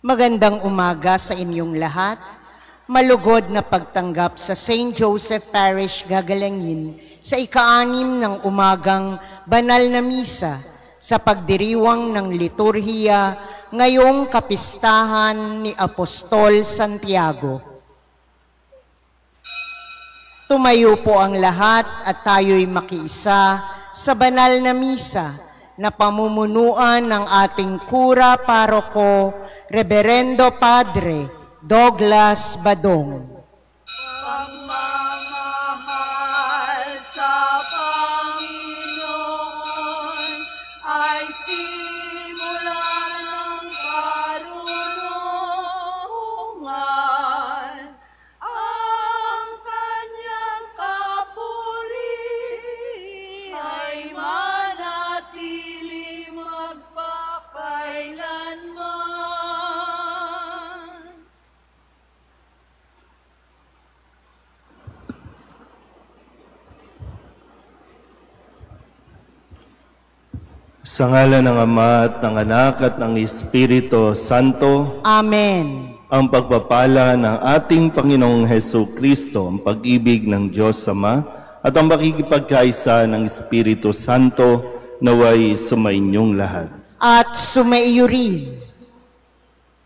Magandang umaga sa inyong lahat. Malugod na pagtanggap sa St. Joseph Parish, Gagalangin sa ika-6 ng umagang banal na misa sa pagdiriwang ng liturhiya ngayong kapistahan ni Apostol Santiago. Tumayo po ang lahat at tayo'y makiisa sa banal na misa na pamumunuan ng ating kura paroko, Reverendo Padre Douglas Badong. Pagmamahal sa Panginoon ay simula ng karunungan. Ang kanyang papuri ay manatili magpakailanman. Sa ngalan ng Ama at ng Anak at ng Espiritu Santo. Amen. Ang pagpapala ng ating Panginoong Hesukristo, ang pag-ibig ng Diyos Ama, at ang makikipagkaisa ng Espiritu Santo naway sumainyong lahat. At sumaiyo rin.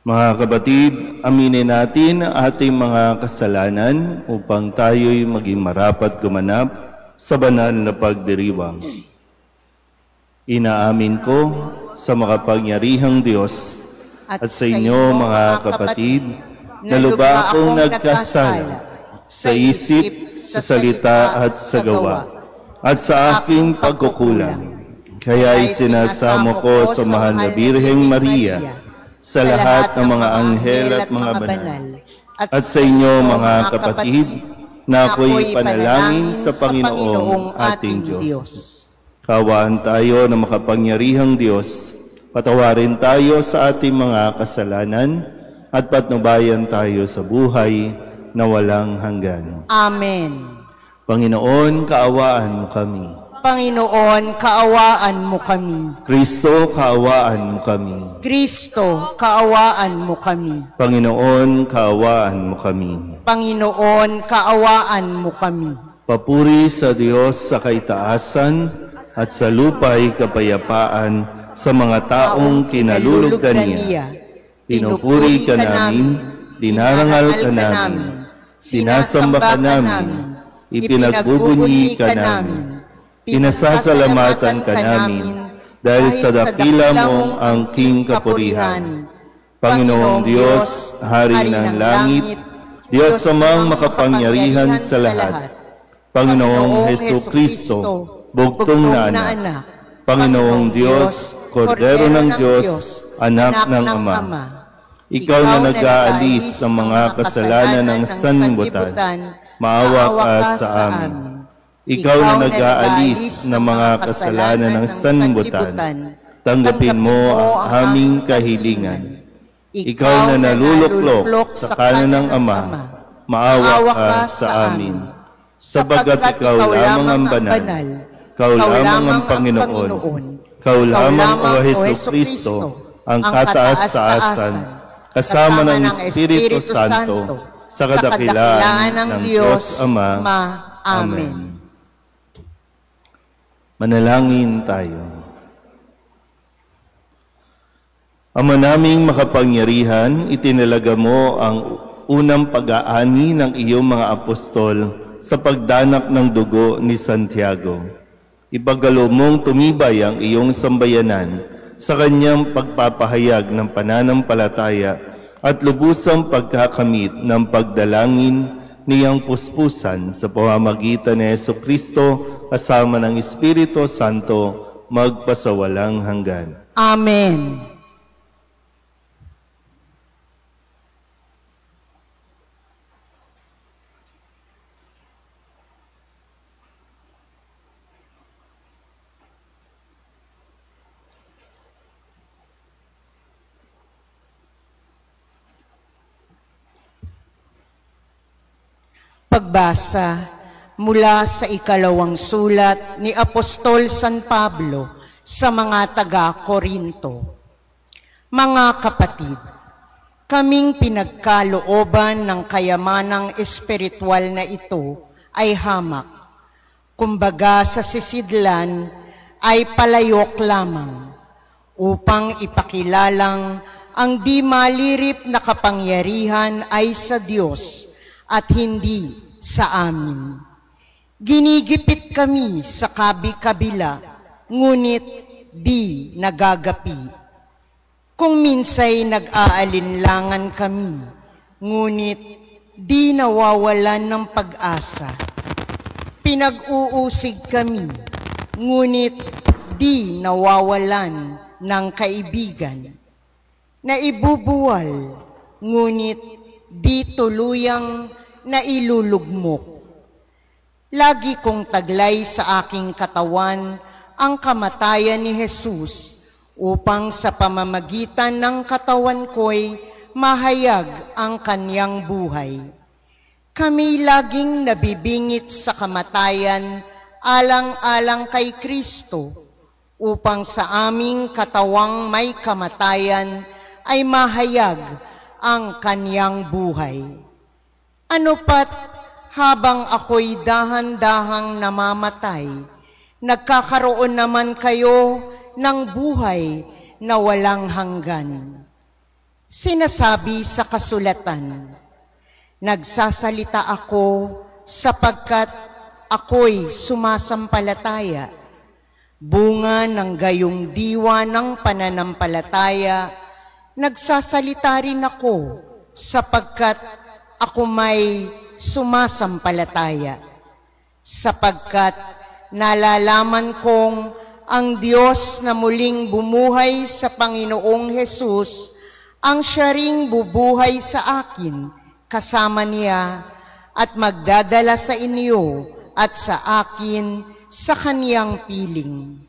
Mga kapatid, aminin natin ang ating mga kasalanan upang tayo'y maging marapat gumanap sa banal na pagdiriwang. Inaamin ko sa makapangyarihang Diyos at sa inyo mga kapatid na lubha akong nagkasala sa isip, sa salita at sa gawa at sa aking pagkukulang. Kaya'y sinasamo ko sa mahal na Birheng Maria, sa lahat ng mga anghel at mga banal, at sa inyo mga kapatid na ako'y panalangin sa Panginoong ating Diyos. Kaawaan tayo ng makapangyarihang Diyos, patawarin tayo sa ating mga kasalanan at patnubayan tayo sa buhay na walang hanggan. Amen. Panginoon, kaawaan mo kami. Panginoon, kaawaan mo kami. Kristo, kaawaan mo kami. Kristo, kaawaan mo kami. Panginoon, kaawaan mo kami. Panginoon, kaawaan mo kami. Papuri sa Diyos sa kaitaasan at sa lupa'y kapayapaan sa mga taong kinalulugdan niya. Pinupuri ka namin, dinarangal ka namin, sinasamba ka namin, ipinagbubunyi ka namin, pinasasalamatan ka namin, dahil sa dakila mong angking kapurihan. Panginoong Diyos, Hari ng langit, Diyos amang makapangyarihan sa lahat, Panginoong Hesukristo, bugtong na anak, Panginoong Diyos, Kordero ng Diyos, Anak ng Ama. Ikaw na nag-aalis ng mga kasalanan ng sanlibutan, maawa ka sa amin. Ikaw na nag-aalis ng mga kasalanan ng sanlibutan, tanggapin mo ang aming kahilingan. Ikaw na naluluklok sa kanan ng Ama, maawa ka sa amin. Sabagat ikaw lamang ang banal, ikaw lamang ang Panginoon, ikaw lamang o Hesukristo, ang kataas-taasan, kasama ng Espiritu Santo, sa kadakilaan ng Diyos Ama. Amen. Manalangin tayo. Ama naming makapangyarihan, itinalaga mo ang unang pag-aani ng iyong mga apostol sa pagdanak ng dugo ni Santiago. Ipagkaloob mong tumibay ang iyong sambayanan sa kanyang pagpapahayag ng pananampalataya at lubusang pagkakamit ng pagdalangin niyang puspusan sa pamamagitan ni Hesukristo kasama ng Espiritu Santo magpasawalang hanggan. Amen. Pagbasa mula sa ikalawang sulat ni Apostol San Pablo sa mga taga-Korinto. Mga kapatid, kaming pinagkalooban ng kayamanang espiritual na ito ay hamak. Kumbaga sa sisidlan ay palayok lamang upang ipakilalang ang di malirip na kapangyarihan ay sa Diyos at hindi sa amin. Ginigipit kami sa kabi-kabila, ngunit di nagagapi. Kung minsay nag-aalinlangan kami, ngunit di nawawalan ng pag-asa. Pinag-uusig kami, ngunit di nawawalan ng kaibigan. Naibubuwal, ngunit di tuluyang nailulugmok. Lagi kong taglay sa aking katawan ang kamatayan ni Jesus upang sa pamamagitan ng katawan ko'y mahayag ang kanyang buhay. Kami laging nabibingit sa kamatayan alang-alang kay Kristo upang sa aming katawang may kamatayan ay mahayag ang kanyang buhay. Ano pat habang ako'y dahan-dahang namamatay, nagkakaroon naman kayo ng buhay na walang hanggan. Sinasabi sa kasulatan, nagsasalita ako sapagkat ako'y sumasampalataya. Bunga ng gayong diwa ng pananampalataya, nagsasalita rin ako sapagkat ako may sumasampalataya. Sapagkat nalalaman kong ang Diyos na muling bumuhay sa Panginoong Jesus, ang siya ring bubuhay sa akin kasama niya at magdadala sa inyo at sa akin sa kaniyang piling.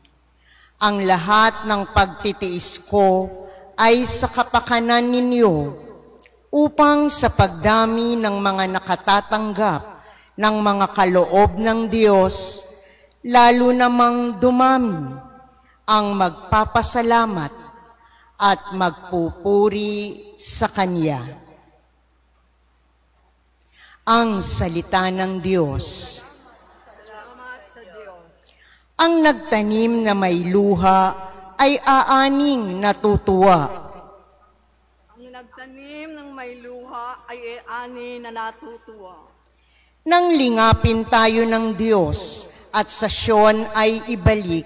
Ang lahat ng pagtitiis ko ay sa kapakanan ninyo, upang sa pagdami ng mga nakatatanggap ng mga kaloob ng Diyos, lalo namang dumami ang magpapasalamat at magpupuri sa Kanya. Ang salita ng Diyos. Salamat sa Diyos. Ang nagtanim na may luha ay aaning natutuwa. Nagtanim ng may luha ay ani na natutuwa. Nang lingapin tayo ng Diyos at sa Siyon ay ibalik,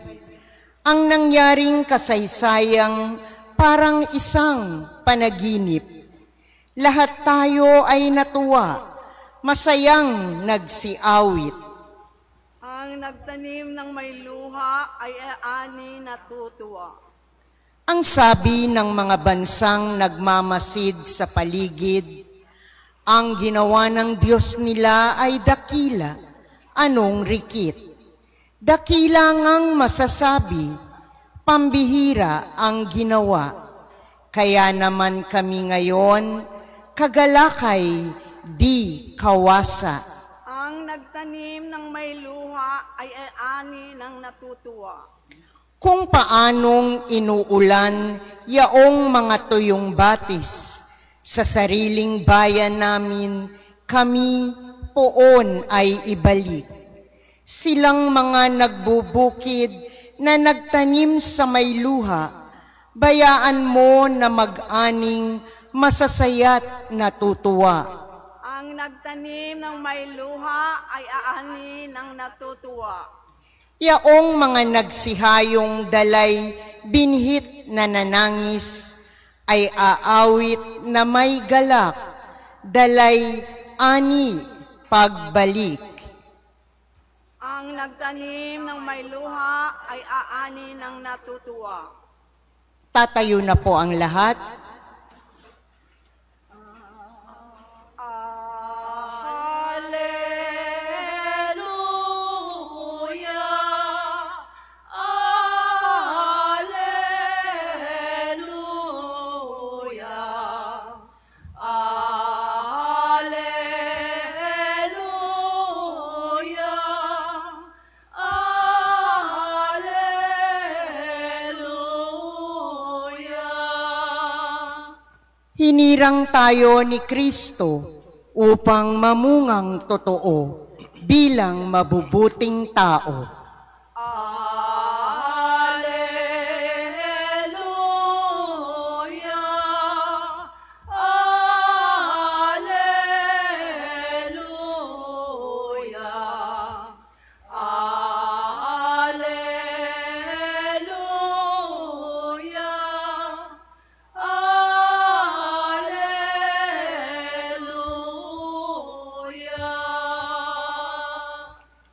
ang nangyaring kasaysayang parang isang panaginip. Lahat tayo ay natuwa, masayang nagsiawit. Ang nagtanim ng may luha ay ani natutuwa. Ang sabi ng mga bansang nagmamasid sa paligid, ang ginawa ng Diyos nila ay dakila, anong rikit. Dakila ngang masasabi, pambihira ang ginawa. Kaya naman kami ngayon, kagalakay, di kawasa. Ang nagtanim ng may luha ay ani ng natutuwa. Kung paanong inuulan yaong mga tuyong batis, sa sariling bayan namin kami poon ay ibalik. Silang mga nagbubukid na nagtanim sa may luha, bayaan mo na mag-aning masasaya't natutuwa. Ang nagtanim ng may luha ay ani ng natutuwa. Yaong mga nagsihayong dalay binhit na nanangis, ay aawit na may galak, dalay ani pagbalik. Ang nagtanim ng may luha ay aani ng natutuwa. Tatayo na po ang lahat. Hinirang tayo ni Kristo upang mamungang totoo bilang mabubuting tao.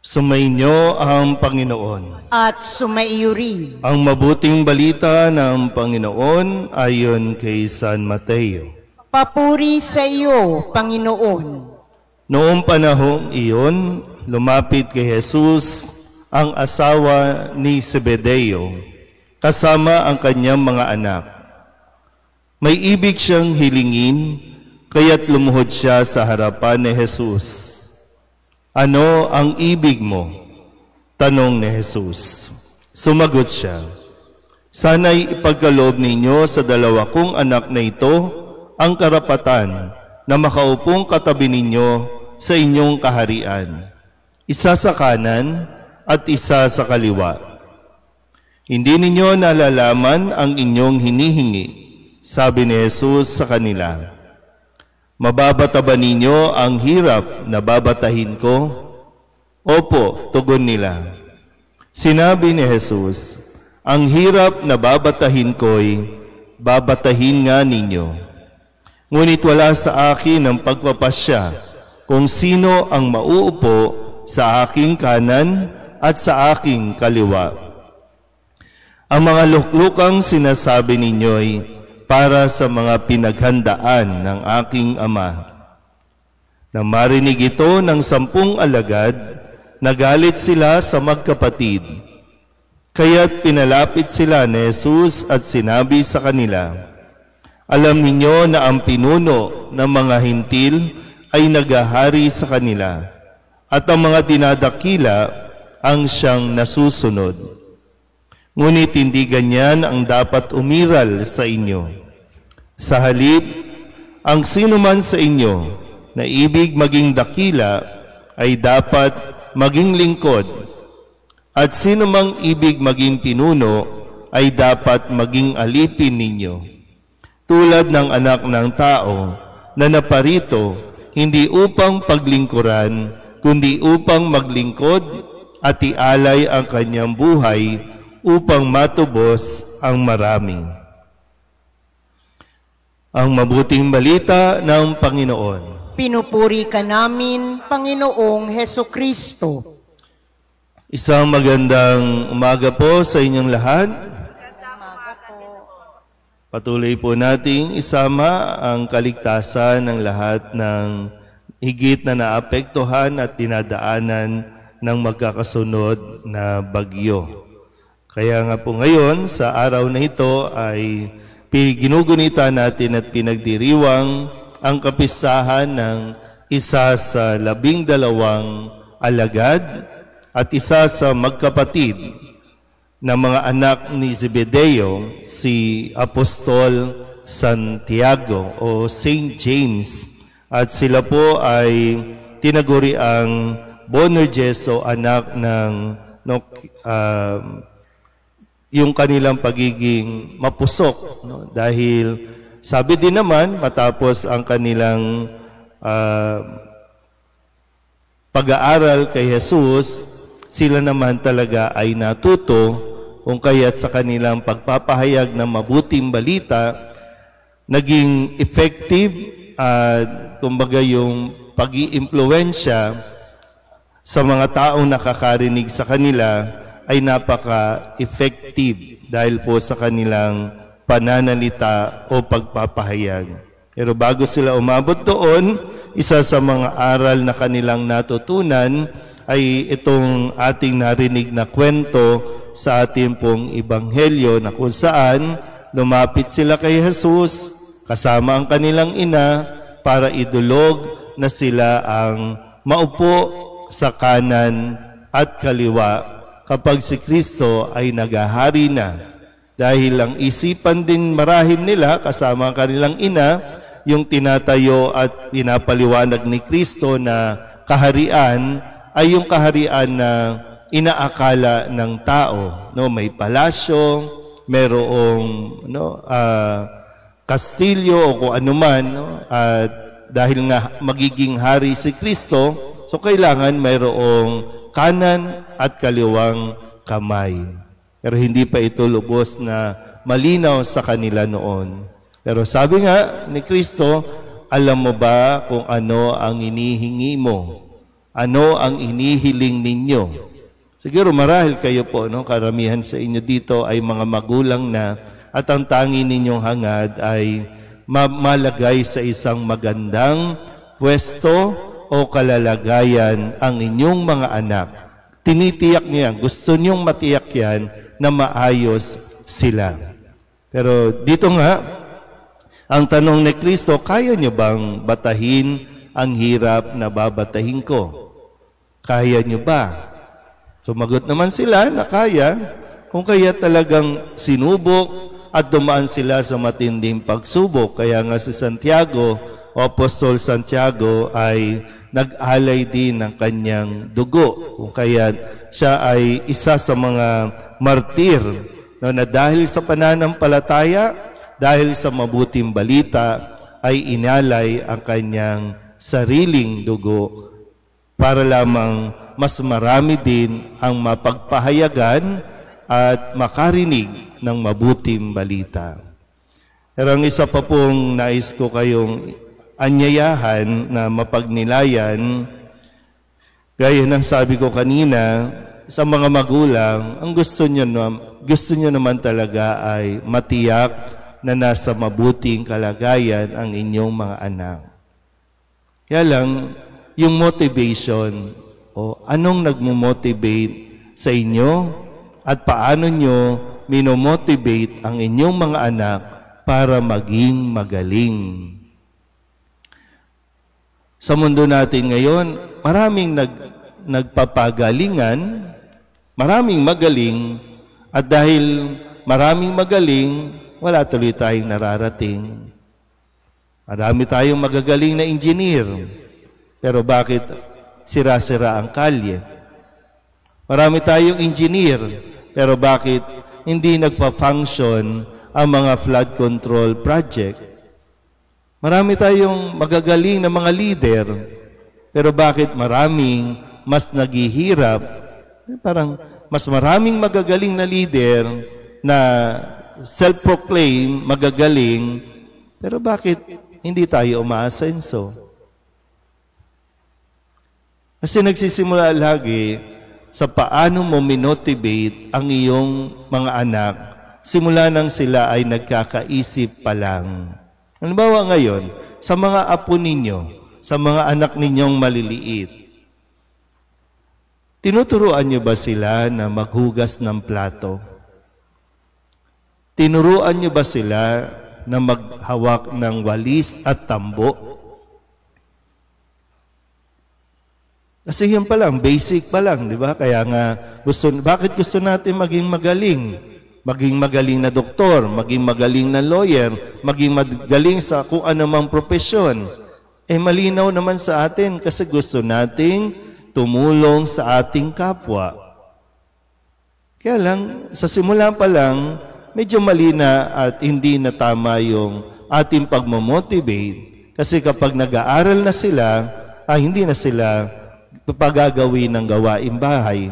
Sumainyo ang Panginoon. At sumaiyo rin. Ang mabuting balita ng Panginoon ayon kay San Mateo. Papuri sa iyo, Panginoon. Noong panahong iyon, lumapit kay Jesus ang asawa ni Zebedeo, kasama ang kanyang mga anak. May ibig siyang hilingin, kaya't lumuhod siya sa harapan ni Jesus. Ano ang ibig mo? Tanong ni Jesus. Sumagot siya, sana'y ipagkaloob ninyo sa dalawa kong anak na ito ang karapatan na makaupong katabi ninyo sa inyong kaharian, isa sa kanan at isa sa kaliwa. Hindi ninyo nalalaman ang inyong hinihingi, sabi ni Jesus sa kanila. Mababata ba ninyo ang hirap na babatahin ko? Opo, tugon nila. Sinabi ni Jesus, ang hirap na babatahin ko'y babatahin nga ninyo. Ngunit wala sa akin ang pagpapasya kung sino ang mauupo sa aking kanan at sa aking kaliwa. Ang mga luklukang sinasabi ninyo'y para sa mga pinaghandaan ng aking Ama. Nang marinig ito ng 10 alagad, nagalit sila sa magkapatid. Kaya't pinalapit sila ni Jesus at sinabi sa kanila, alam ninyo na ang pinuno ng mga hintil ay naghahari sa kanila, at ang mga dinadakila ang siyang nasusunod. Ngunit hindi ganyan ang dapat umiral sa inyo. Sa halip, ang sinuman sa inyo na ibig maging dakila ay dapat maging lingkod, at sinumang ibig maging pinuno ay dapat maging alipin ninyo. Tulad ng anak ng tao na naparito hindi upang paglingkuran, kundi upang maglingkod at ialay ang kanyang buhay upang matubos ang marami. Ang mabuting balita ng Panginoon. Pinupuri ka namin, Panginoong Hesukristo. Isang magandang umaga po sa inyong lahat. Patuloy po nating isama ang kaligtasan ng lahat ng higit na naapektuhan at dinadaanan ng magkakasunod na bagyo. Kaya nga po ngayon, sa araw na ito ay ginugunita natin at pinagdiriwang ang kapistahan ng isa sa 12 alagad at isa sa magkapatid na mga anak ni Zebedeo, si Apostol Santiago o Saint James. At sila po ay tinaguri ang Boanerges o anak ng yung kanilang pagiging mapusok, no? Dahil sabi din naman matapos ang kanilang pag-aaral kay Jesus, sila naman talaga ay natuto kung kaya't sa kanilang pagpapahayag ng mabuting balita naging effective at kumbaga yung pag-iimpluwensya sa mga taong nakakarinig sa kanila ay napaka-effective dahil po sa kanilang pananalita o pagpapahayag. Pero bago sila umabot doon, isa sa mga aral na kanilang natutunan ay itong ating narinig na kwento sa ating pong ebanghelyo na kung saan lumapit sila kay Jesus kasama ang kanilang ina para idulog na sila ang maupo sa kanan at kaliwa kapag si Kristo ay naghahari na. Dahil ang isipan din marahil nila kasama ang kanilang ina yung tinatayo at pinapaliwanag ni Kristo na kaharian ay yung kaharian na inaakala ng tao. No? May palasyo, merong kastilyo o kung anuman. No? At dahil nga magiging hari si Kristo, so kailangan mayroong kanan at kaliwang kamay. Pero hindi pa ito lubos na malinaw sa kanila noon. Pero sabi nga ni Kristo, alam mo ba kung ano ang inihingi mo? Ano ang inihiling ninyo? Siguro marahil kayo po, no? Karamihan sa inyo dito ay mga magulang na at ang tangi ninyong hangad ay malagay sa isang magandang pwesto o kalalagayan ang inyong mga anak. Tinitiyak niyo yan. Gusto niyong matiyak yan na maayos sila. Pero dito nga, ang tanong ni Kristo, kaya niyo bang batahin ang hirap na babatahin ko? Kaya niyo ba? Sumagot naman sila na kaya, kung kaya talagang sinubok at dumaan sila sa matinding pagsubok. Kaya nga si Santiago, o Apostol Santiago, ay nag-alay din ng kanyang dugo. Kung kaya siya ay isa sa mga martir na dahil sa pananampalataya, dahil sa mabuting balita, ay inalay ang kanyang sariling dugo para lamang mas marami din ang mapagpahayagan at makarinig ng mabuting balita. Pero ang isa pa pong nais ko kayong anyayahan na mapagnilayan, gaya ng sabi ko kanina, sa mga magulang, ang gusto nyo naman talaga ay matiyak na nasa mabuting kalagayan ang inyong mga anak. Kaya lang, yung motivation, o anong nagmo-motivate sa inyo at paano nyo minomotivate ang inyong mga anak para maging magaling. Sa mundo natin ngayon, maraming nagpapagalingan, maraming magaling, at dahil maraming magaling, wala tuloy tayong nararating. Marami tayong magagaling na engineer. Pero bakit sira-sira ang kalye? Marami tayong engineer. Pero bakit hindi nagpa-function ang mga flood control project? Marami tayong magagaling na mga leader. Pero bakit maraming mas naghihirap? Parang mas maraming magagaling na leader na self-proclaim, magagaling, pero bakit hindi tayo umaasenso? Kasi nagsisimula lagi sa paano mo minotivate ang iyong mga anak simula nang sila ay nagkakaisip pa lang. Halimbawa ngayon, sa mga apo ninyo, sa mga anak ninyong maliliit, tinuturuan niyo ba sila na maghugas ng plato? Tinuruan niyo ba sila na maghawak ng walis at tambo? Kasi yun pa lang, basic pa lang, di ba? Kaya nga, bakit gusto natin maging magaling? Maging magaling na doktor, maging magaling na lawyer, maging magaling sa kung anumang propesyon. Malinaw naman sa atin kasi gusto nating tumulong sa ating kapwa. Kaya lang, sa simula pa lang, medyo mali na at hindi na tama yung ating pagmamotivate. Kasi kapag nag-aaral na sila, hindi na sila pagagawin ng gawaing bahay.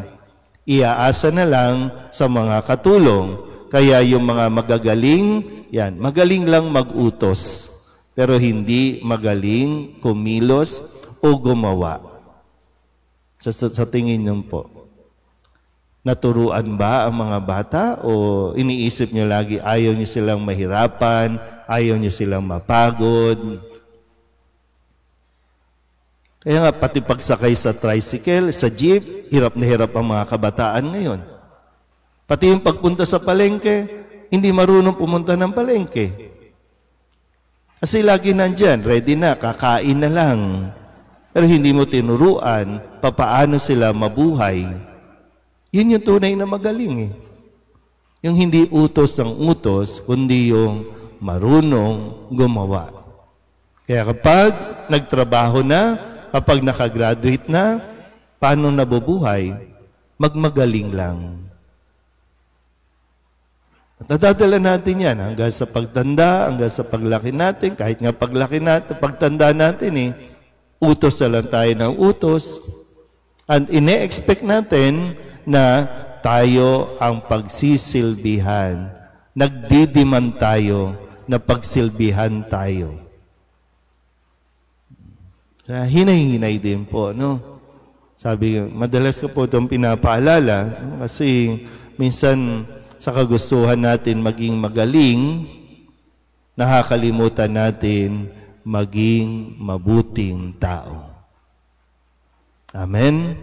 Iaasa na lang sa mga katulong. Kaya yung mga magagaling, yan, magaling lang mag-utos. Pero hindi magaling kumilos o gumawa. Sa tingin niyo po. Naturuan ba ang mga bata o iniisip nyo lagi ayaw nyo silang mahirapan, ayaw nyo silang mapagod? Kaya nga pati pagsakay sa tricycle, sa jeep, hirap na hirap ang mga kabataan ngayon. Pati yung pagpunta sa palengke, hindi marunong pumunta ng palengke. Kasi lagi nandyan, ready na, kakain na lang. Pero hindi mo tinuruan papaano sila mabuhay. Yun yung tunay na magaling . Yung hindi utos ng utos, kundi yung marunong gumawa. Kaya kapag nagtrabaho na, kapag nakagraduate na, paano nabubuhay? Magmagaling lang. At nadadala natin yan hanggang sa pagtanda, hanggang sa paglaki natin, kahit nga paglaki natin, pagtanda natin utos na lang tayo ng utos. And ine-expect natin na tayo ang pagsisilbihan. Nagdidiman tayo na pagsilbihan tayo. Hinay-hinay din po, no? Sabi, madalas ko po itong pinapaalala, kasi minsan sa kagustuhan natin maging magaling, nakakalimutan natin maging mabuting tao. Amen?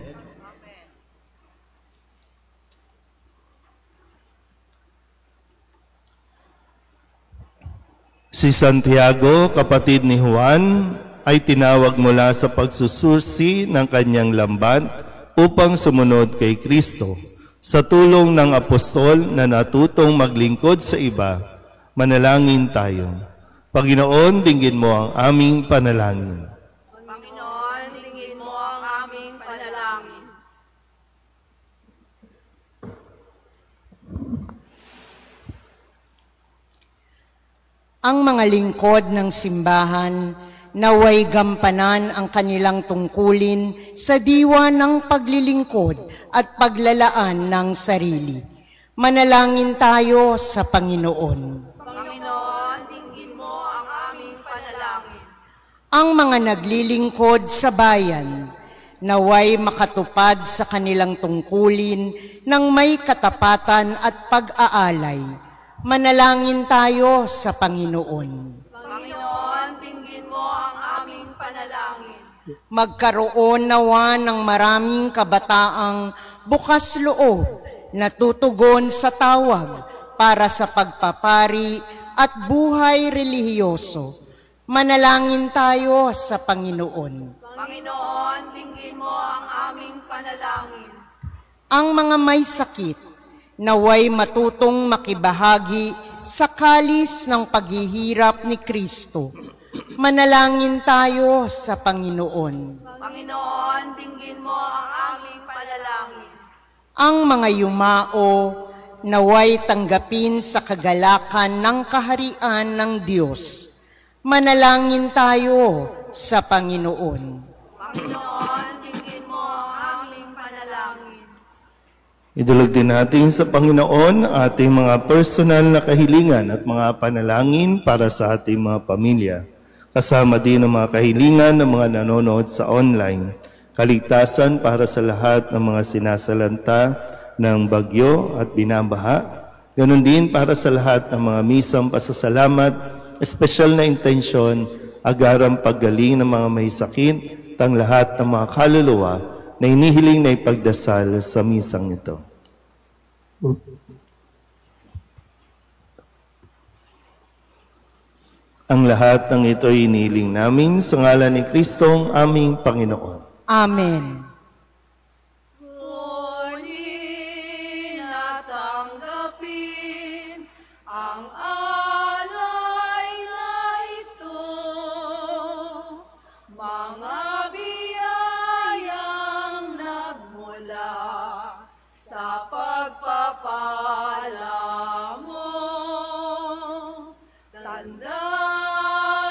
Si Santiago, kapatid ni Juan, ay tinawag mula sa pagsusursi ng kanyang lambat upang sumunod kay Kristo. Sa tulong ng apostol na natutong maglingkod sa iba, manalangin tayo. Panginoon, dinggin mo ang aming panalangin. Panginoon, dinggin mo ang aming panalangin. Ang mga lingkod ng simbahan naway gampanan ang kanilang tungkulin sa diwa ng paglilingkod at paglalaan ng sarili. Manalangin tayo sa Panginoon. Panginoon, dinggin mo ang aming panalangin. Ang mga naglilingkod sa bayan, naway makatupad sa kanilang tungkulin ng may katapatan at pag-aalay. Manalangin tayo sa Panginoon. Magkaroon nawa ng maraming kabataang bukas loob na tutugon sa tawag para sa pagpapari at buhay relihiyoso. Manalangin tayo sa Panginoon. Panginoon, dinggin mo ang aming panalangin. Ang mga may sakit, naway matutong makibahagi sa kalis ng paghihirap ni Kristo. Manalangin tayo sa Panginoon. Panginoon, dinggin mo ang aming panalangin. Ang mga yumao, naway tanggapin sa kagalakan ng kaharian ng Diyos. Manalangin tayo sa Panginoon. Panginoon, dinggin mo ang aming panalangin. Idulog din natin sa Panginoon ating mga personal na kahilingan at mga panalangin para sa ating mga pamilya. Kasama din ang mga kahilingan ng mga nanonood sa online. Kaligtasan para sa lahat ng mga sinasalanta ng bagyo at binabaha. Ganon din para sa lahat ng mga misang pasasalamat, espesyal na intensyon, agarang paggaling ng mga may sakit, tang lahat ng mga kaluluwa na inihiling na ipagdasal sa misang ito. Ang lahat ng ito ay inihiling namin sa ngalan ni Kristong aming Panginoon. Amen. Kunin at tanggapin ang alay na ito, mga biyayang nagmula sa pagpapala mo. Tanda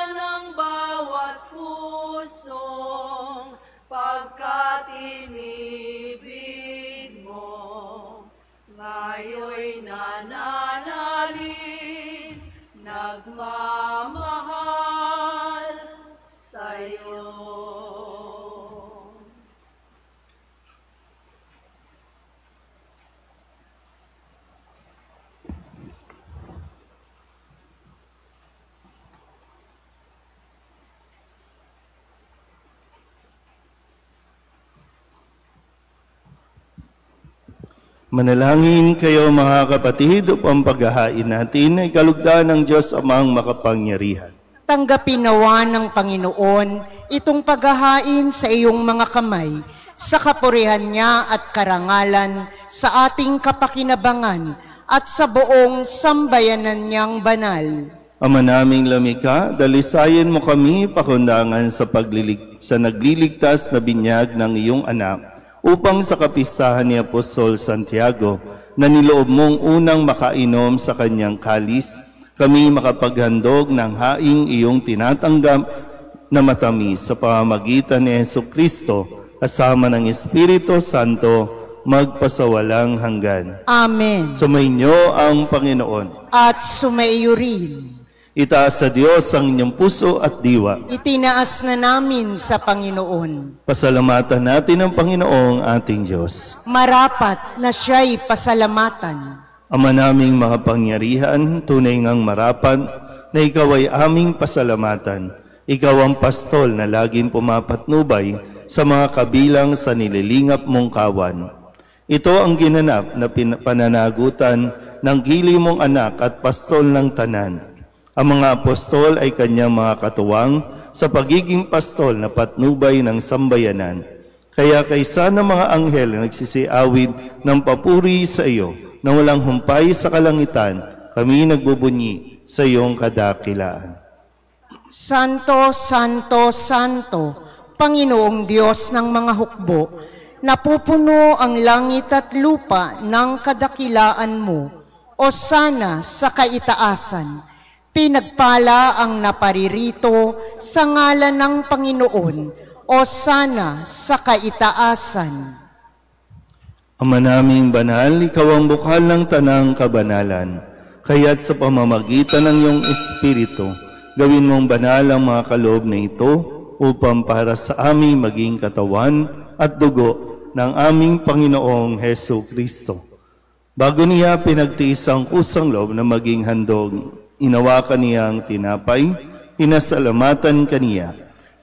ng bawat pusong pagkat inibig mo, ngayon'y nananalig, nagmamahal sa'yo. Manalangin kayo mga kapatid upang paghahain natin ay kalugdan ng Diyos Amang makapangyarihan. Tanggapin nawa ng Panginoon itong paghahain sa iyong mga kamay, sa kapurihan niya at karangalan sa ating kapakinabangan at sa buong sambayanan niyang banal. Ama naming lumikha, dalisayan mo kami pakundangan sa nagliligtas na binyag ng iyong anak, upang sa kapistahan ni Apostol Santiago, na niloob mong unang makainom sa kanyang kalis, kami makapaghandog ng haing iyong tinatanggap na matamis sa pamamagitan ni Jesucristo, kasama ng Espiritu Santo, magpasawalang hanggan. Amen. Sumainyo ang Panginoon. At sumaiyo rin. Itaas sa Diyos ang inyong puso at diwa. Itinaas na namin sa Panginoon. Pasalamatan natin ang Panginoong ating Diyos. Marapat na siya'y pasalamatan. Ama naming makapangyarihan, tunay ngang marapat na ikaw ay aming pasalamatan. Ikaw ang pastol na laging pumapatnubay sa mga kabilang sa nililingap mong kawan. Ito ang ginanap na pananagutan ng gili mong anak at pastol ng tanan. Ang mga apostol ay kanyang mga katuwang sa pagiging pastol na patnubay ng sambayanan. Kaya kaysa ng mga anghel na nagsisiawid ng papuri sa iyo na walang humpay sa kalangitan, kami nagbubunyi sa iyong kadakilaan. Santo, Santo, Santo, Panginoong Diyos ng mga hukbo, napupuno ang langit at lupa ng kadakilaan mo, o sana sa kaitaasan. Pinagpala ang naparirito sa ngalan ng Panginoon, o sana sa kaitaasan. Ama naming banal, ikaw ang bukal ng tanang kabanalan. Kaya't sa pamamagitan ng iyong Espiritu, gawin mong banal ang mga kaloob na ito upang para sa aming maging katawan at dugo ng aming Panginoong Hesu Kristo. Bago niya pinagtiis ang kusang loob na maging handog, inawakan niyang tinapay, pinasalamatan kaniya,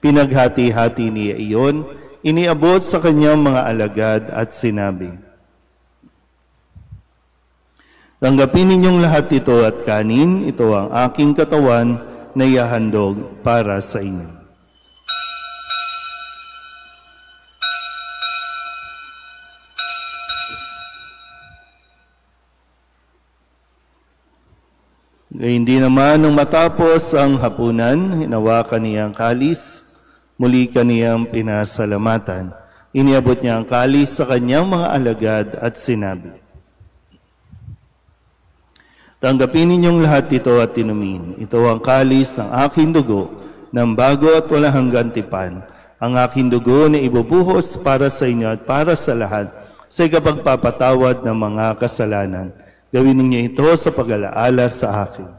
pinaghati-hati niya iyon, iniabot sa kanyang mga alagad at sinabi, "Tanggapin ninyong lahat ito at kanin, ito ang aking katawan na ihahandog para sa inyo." Hindi naman nung matapos ang hapunan, hinawakan niya ang kalis, muli kaniyang pinasalamatan. Iniabot niya ang kalis sa kanyang mga alagad at sinabi, "Tanggapin ninyong lahat ito at inumin. Ito ang kalis ng aking dugo, ng bago at walang hanggang tipan. Ang aking dugo na ibubuhos para sa inyo at para sa lahat sa ikapagpapatawad ng mga kasalanan. Gawin ninyo ito sa pag-alaala sa akin."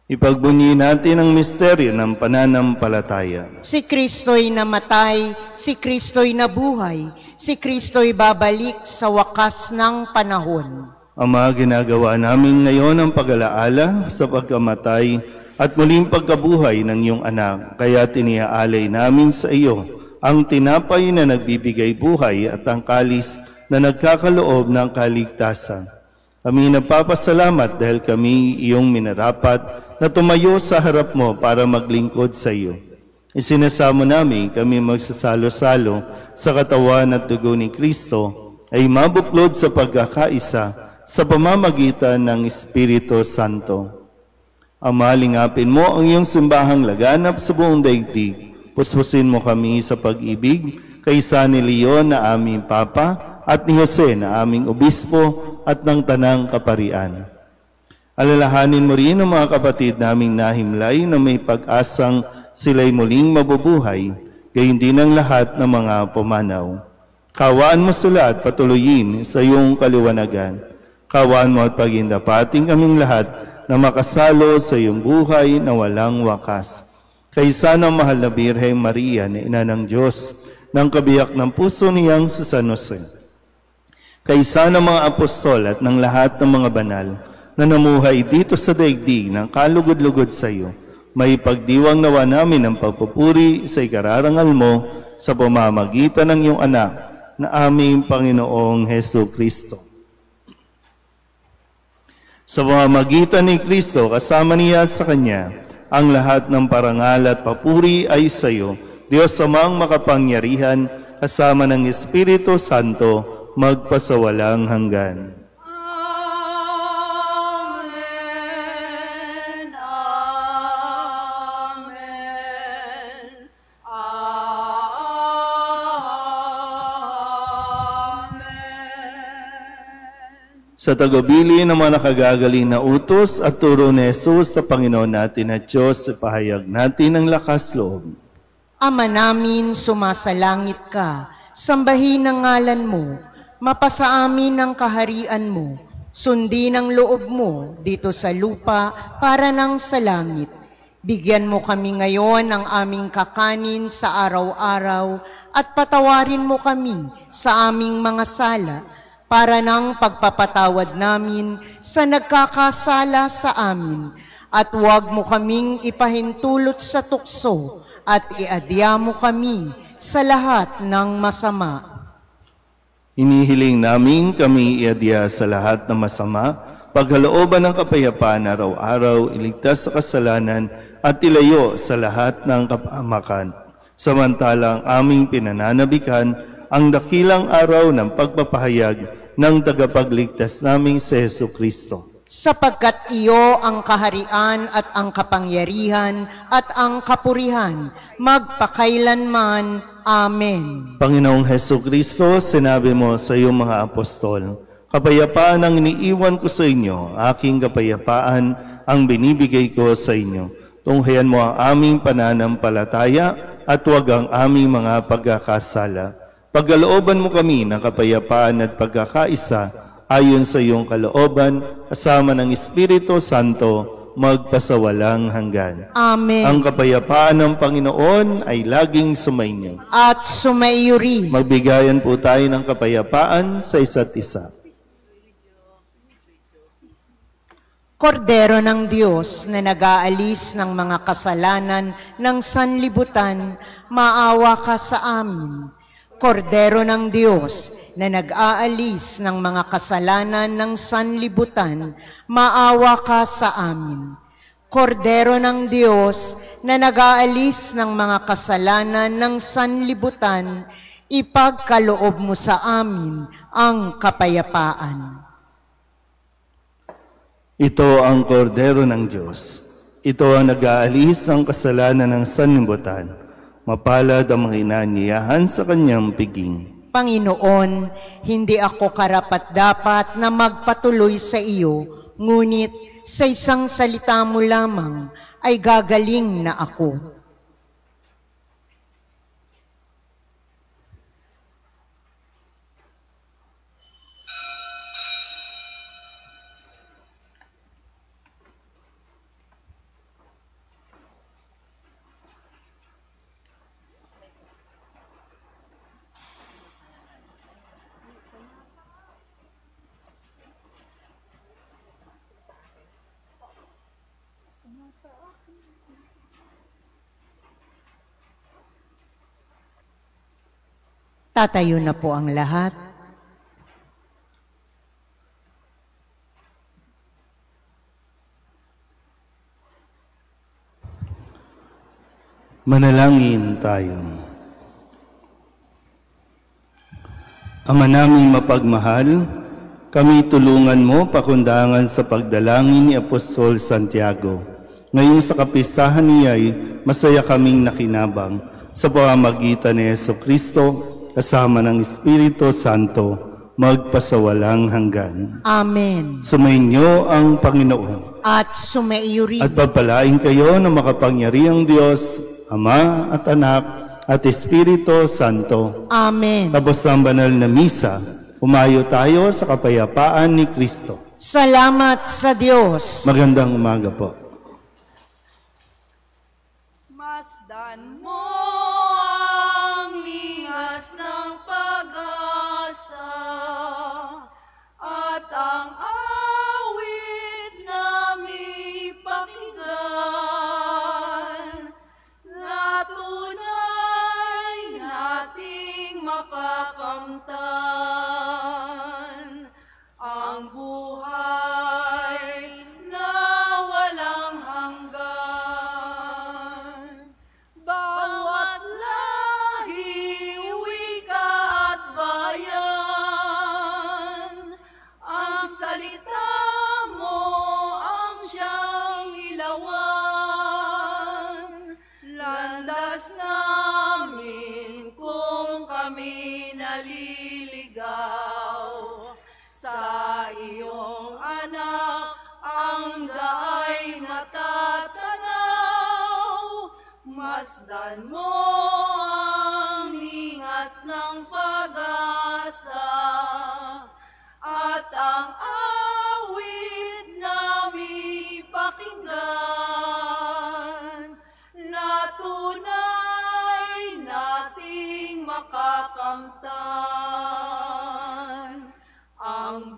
Ipagbunyi natin ang misteryo ng pananampalataya. Si Kristo'y namatay, si Kristo'y nabuhay, si Kristo'y babalik sa wakas ng panahon. Ama, ginagawa namin ngayon ang pag-alaala sa pagkamatay at muling pagkabuhay ng iyong anak, kaya tiniaalay namin sa iyo ang tinapay na nagbibigay buhay at ang kalis na nagkakaloob ng kaligtasan. Kami nagpapasalamat dahil kami iyong minarapat na tumayo sa harap mo para maglingkod sa iyo. Isinasamo namin kami magsasalo-salo sa katawan at dugo ni Kristo ay mabuklod sa pagkakaisa sa pamamagitan ng Espiritu Santo. Ama, lingapin mo ang iyong simbahang laganap sa buong daigdig. Puspusin mo kami sa pag-ibig kay San Leon na aming Papa at ni Jose na aming Obispo at ng Tanang Kaparian. Alalahanin mo rin ang mga kapatid naming nahimlay na may pag-asang sila'y muling mabubuhay, gayon din ang lahat ng mga pumanaw. Kawaan mo sila at patuloyin sa iyong kaliwanagan. Kawaan mo at pagindapating kaming lahat na makasalo sa iyong buhay na walang wakas. Kaysa ng mahal na Birheng Maria na Ina ng Diyos, ng kabiyak ng puso niyang sa San Jose. Kaysa ng mga apostol at ng lahat ng mga banal na namuhay dito sa daigdig ng kalugod-lugod sa iyo, may pagdiwang nawa namin ang pagpupuri sa ikararangal mo sa pamamagitan ng iyong anak na aming Panginoong Hesu Kristo. Sa pamamagitan ni Kristo, kasama niya at sa Kanya, ang lahat ng parangal at papuri ay sa iyo, Diyos Amang makapangyarihan, kasama ng Espiritu Santo, magpasawalang hanggan. Amen. Amen. Amen. Sa tagubilin ng mga nakagagaling na utos at turo ni Jesus sa Panginoon natin at Diyos, ipahayag natin ang lakas loob. Ama namin, sumasalangit ka, sambahin ang ngalan mo, mapasa amin ang kaharian mo, sundin ang loob mo dito sa lupa para nang sa langit. Bigyan mo kami ngayon ng aming kakanin sa araw-araw at patawarin mo kami sa aming mga sala para nang pagpapatawad namin sa nagkakasala sa amin. At huwag mo kaming ipahintulot sa tukso at iadya mo kami sa lahat ng masama. Inihiling namin kami iadya sa lahat ng masama, pagkalooban ng kapayapaan araw-araw, iligtas sa kasalanan at ilayo sa lahat ng kapahamakan. Samantalang aming pinananabikan ang dakilang araw ng pagpapahayag ng tagapagligtas naming si Jesucristo. Sapagkat iyo ang kaharian at ang kapangyarihan at ang kapurihan, magpakailanman. Amen. Panginoong Jesucristo, sinabi mo sa iyong mga apostol, kapayapaan ang iniiwan ko sa inyo, aking kapayapaan ang binibigay ko sa inyo. Tunghayan mo ang aming pananampalataya at huwag ang aming mga pagkakasala. Pagkalooban mo kami ng kapayapaan at pagkakaisa, ayon sa iyong kalooban, kasama ng Espiritu Santo, magpasawalang hanggan. Amen. Ang kapayapaan ng Panginoon ay laging sumainyo. At sumaiyo rin. Magbigayan po tayo ng kapayapaan sa isa't isa. Kordero ng Diyos na nag-aalis ng mga kasalanan ng sanlibutan, maawa ka sa amin. Kordero ng Diyos na nag-aalis ng mga kasalanan ng sanlibutan, maawa ka sa amin. Kordero ng Diyos na nag-aalis ng mga kasalanan ng sanlibutan, ipagkaloob mo sa amin ang kapayapaan. Ito ang kordero ng Diyos. Ito ang nag-aalis ng kasalanan ng sanlibutan. Mapalad ang mga inaanyayahan sa kanyang piging. Panginoon, hindi ako karapat-dapat na magpatuloy sa iyo, ngunit sa isang salita mo lamang ay gagaling na ako. Tatayo na po ang lahat. Manalangin tayo. Ama naming mapagmahal, kami tulungan mo pakundangan sa pagdalangin ni Apostol Santiago. Ngayong sa kapistahan niya'y masaya kaming nakinabang sa pamamagitan ni Jesucristo, kasama ng Espiritu Santo, magpasawalang hanggan. Amen. Sumainyo ang Panginoon. At sumaiyo rin. At pagpalain kayo ng makapangyarihang Diyos, Ama at Anak at Espiritu Santo. Amen. Tapos ang banal na misa, umayo tayo sa kapayapaan ni Kristo. Salamat sa Diyos. Magandang umaga po. Masdan mo ang lingas ng pag-asa at ang awit na may pakinggan na tunay nating makakamtan ang buhay na walang hanggan. Bawat kami naliligaw sa iyong anak, ang daay natatanaw. Masdan mo ang hingas ng pag-asa at ang awit namin pakinggan na tunay nating makakamtan ang